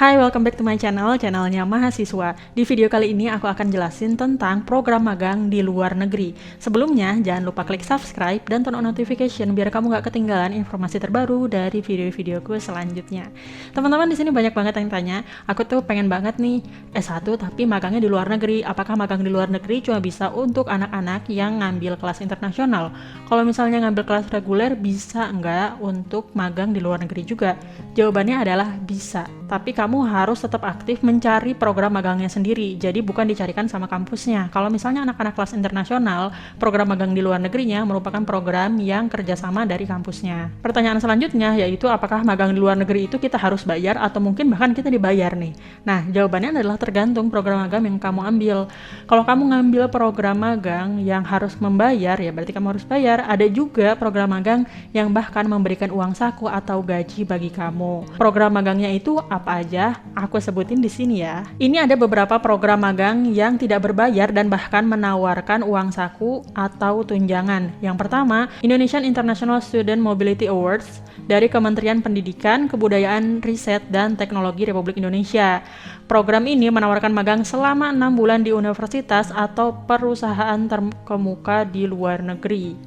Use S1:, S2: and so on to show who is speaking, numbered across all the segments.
S1: Hai, welcome back to my channelnya mahasiswa. Di video kali ini aku akan jelasin tentang program magang di luar negeri. Sebelumnya, jangan lupa klik subscribe dan turn on notification biar kamu gak ketinggalan informasi terbaru dari video-videoku selanjutnya. Teman-teman di sini banyak banget yang tanya, aku tuh pengen banget nih S1 tapi magangnya di luar negeri. Apakah magang di luar negeri cuma bisa untuk anak-anak yang ngambil kelas internasional? Kalau misalnya ngambil kelas reguler, bisa nggak untuk magang di luar negeri juga? Jawabannya adalah bisa, tapi kamu harus tetap aktif mencari program magangnya sendiri, jadi bukan dicarikan sama kampusnya. Kalau misalnya anak-anak kelas internasional, program magang di luar negerinya merupakan program yang kerjasama dari kampusnya. Pertanyaan selanjutnya yaitu apakah magang di luar negeri itu kita harus bayar atau mungkin bahkan kita dibayar nih? Nah, jawabannya adalah tergantung program magang yang kamu ambil. Kalau kamu ngambil program magang yang harus membayar, ya berarti kamu harus bayar. Ada juga program magang yang bahkan memberikan uang saku atau gaji bagi kamu. Program magangnya itu apa aja? Aku sebutin di sini ya. Ini ada beberapa program magang yang tidak berbayar dan bahkan menawarkan uang saku atau tunjangan. Yang pertama, Indonesian International Student Mobility Awards dari Kementerian Pendidikan, Kebudayaan, Riset, dan Teknologi Republik Indonesia. Program ini menawarkan magang selama 6 bulan di universitas atau perusahaan terkemuka di luar negeri.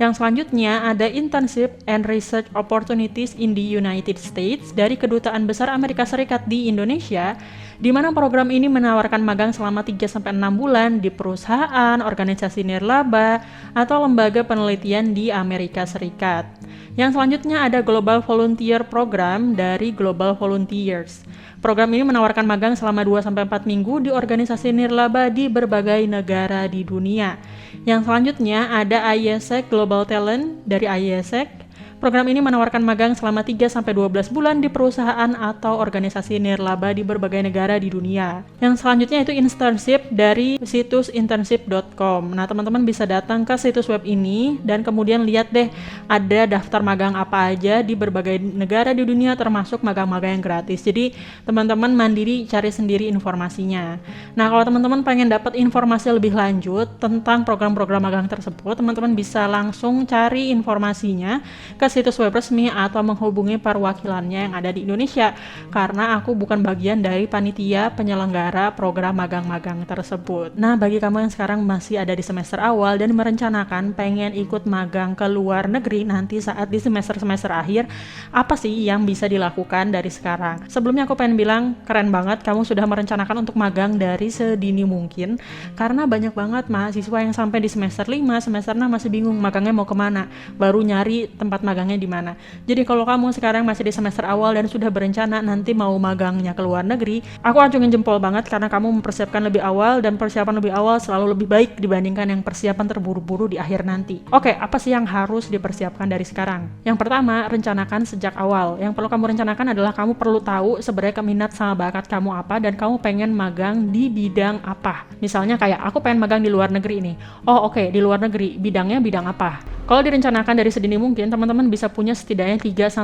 S1: Yang selanjutnya ada Internship and Research Opportunities in the United States dari Kedutaan Besar Amerika Serikat di Indonesia, di mana program ini menawarkan magang selama 3-6 bulan di perusahaan, organisasi nirlaba, atau lembaga penelitian di Amerika Serikat. Yang selanjutnya ada Global Volunteer Program dari Global Volunteers. Program ini menawarkan magang selama 2-4 minggu di organisasi nirlaba di berbagai negara di dunia. Yang selanjutnya ada IESEC Global Talent dari IESEC. Program ini menawarkan magang selama 3-12 bulan di perusahaan atau organisasi nirlaba di berbagai negara di dunia. Yang selanjutnya itu internship dari situs internship.com. Nah, teman-teman bisa datang ke situs web ini dan kemudian lihat deh ada daftar magang apa aja di berbagai negara di dunia termasuk magang-magang yang gratis. Jadi, teman-teman mandiri cari sendiri informasinya. Nah, kalau teman-teman pengen dapat informasi lebih lanjut tentang program-program magang tersebut, teman-teman bisa langsung cari informasinya ke situs web resmi atau menghubungi perwakilannya yang ada di Indonesia, karena aku bukan bagian dari panitia penyelenggara program magang-magang tersebut. Nah, bagi kamu yang sekarang masih ada di semester awal dan merencanakan pengen ikut magang ke luar negeri nanti saat di semester-semester akhir, apa sih yang bisa dilakukan dari sekarang? Sebelumnya aku pengen bilang, keren banget kamu sudah merencanakan untuk magang dari sedini mungkin, karena banyak banget mahasiswa yang sampai di semester 5, semester 6 masih bingung magangnya mau kemana, baru nyari tempat magangnya di mana. Jadi kalau kamu sekarang masih di semester awal dan sudah berencana nanti mau magangnya ke luar negeri, aku acungin jempol banget karena kamu mempersiapkan lebih awal, dan persiapan lebih awal selalu lebih baik dibandingkan yang persiapan terburu-buru di akhir nanti. Oke, apa sih yang harus dipersiapkan dari sekarang? Yang pertama, rencanakan sejak awal. Yang perlu kamu rencanakan adalah kamu perlu tahu sebenarnya minat sama bakat kamu apa dan kamu pengen magang di bidang apa. Misalnya kayak aku pengen magang di luar negeri nih. Oh oke, di luar negeri bidangnya bidang apa? Kalau direncanakan dari sedini mungkin, teman-teman bisa punya setidaknya 3-5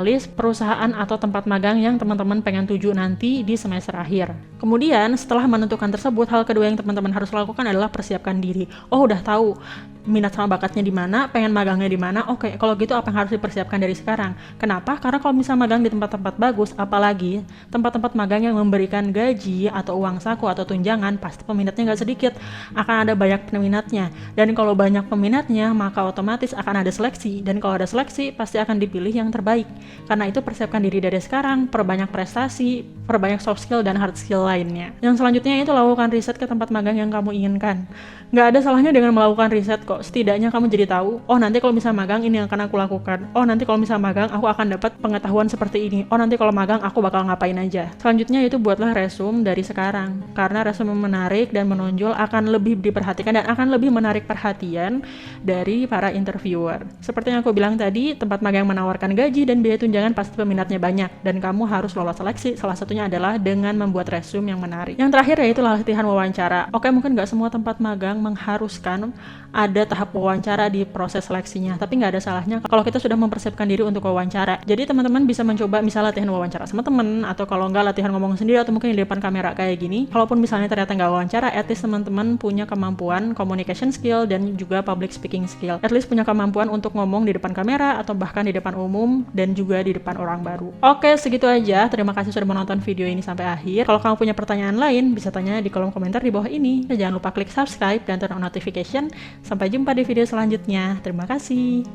S1: list perusahaan atau tempat magang yang teman-teman pengen tuju nanti di semester akhir. Kemudian, setelah menentukan tersebut, hal kedua yang teman-teman harus lakukan adalah persiapkan diri. Oh, udah tahu minat sama bakatnya di mana, pengen magangnya di mana. Oke, kalau gitu apa yang harus dipersiapkan dari sekarang? Kenapa? Karena kalau misalnya magang di tempat-tempat bagus, apalagi tempat-tempat magang yang memberikan gaji atau uang saku atau tunjangan, pasti peminatnya nggak sedikit. Akan ada banyak peminatnya. Dan kalau banyak peminatnya, maka otomatis akan ada seleksi. Dan kalau ada seleksi, pasti akan dipilih yang terbaik. Karena itu persiapkan diri dari sekarang, perbanyak prestasi, perbanyak soft skill dan hard skill lainnya. Yang selanjutnya itu lakukan riset ke tempat magang yang kamu inginkan. Nggak ada salahnya dengan melakukan riset kok. Setidaknya kamu jadi tahu, oh nanti kalau misalnya magang ini yang akan aku lakukan. Oh nanti kalau misalnya magang aku akan dapat pengetahuan seperti ini. Oh nanti kalau magang aku bakal ngapain aja. Selanjutnya itu buatlah resume dari sekarang. Karena resume menarik dan menonjol akan lebih diperhatikan dan akan lebih menarik perhatian dari para interviewer. Seperti yang aku bilang tadi, tempat magang menawarkan gaji dan biaya tunjangan pasti peminatnya banyak dan kamu harus lolos seleksi. Salah satunya adalah dengan membuat resume yang menarik. Yang terakhir yaitu latihan wawancara. Oke, mungkin nggak semua tempat magang mengharuskan ada tahap wawancara di proses seleksinya, tapi nggak ada salahnya kalau kita sudah mempersiapkan diri untuk wawancara. Jadi teman-teman bisa mencoba misalnya latihan wawancara sama temen, atau kalau nggak latihan ngomong sendiri, atau mungkin di depan kamera kayak gini. Kalaupun misalnya ternyata nggak wawancara, at least teman-teman punya kemampuan communication skill dan juga public speaking skill. At least harus punya kemampuan untuk ngomong di depan kamera atau bahkan di depan umum dan juga di depan orang baru. Oke, segitu aja. Terima kasih sudah menonton video ini sampai akhir. Kalau kamu punya pertanyaan lain, bisa tanya di kolom komentar di bawah ini. Dan jangan lupa klik subscribe dan turn on notification. Sampai jumpa di video selanjutnya. Terima kasih.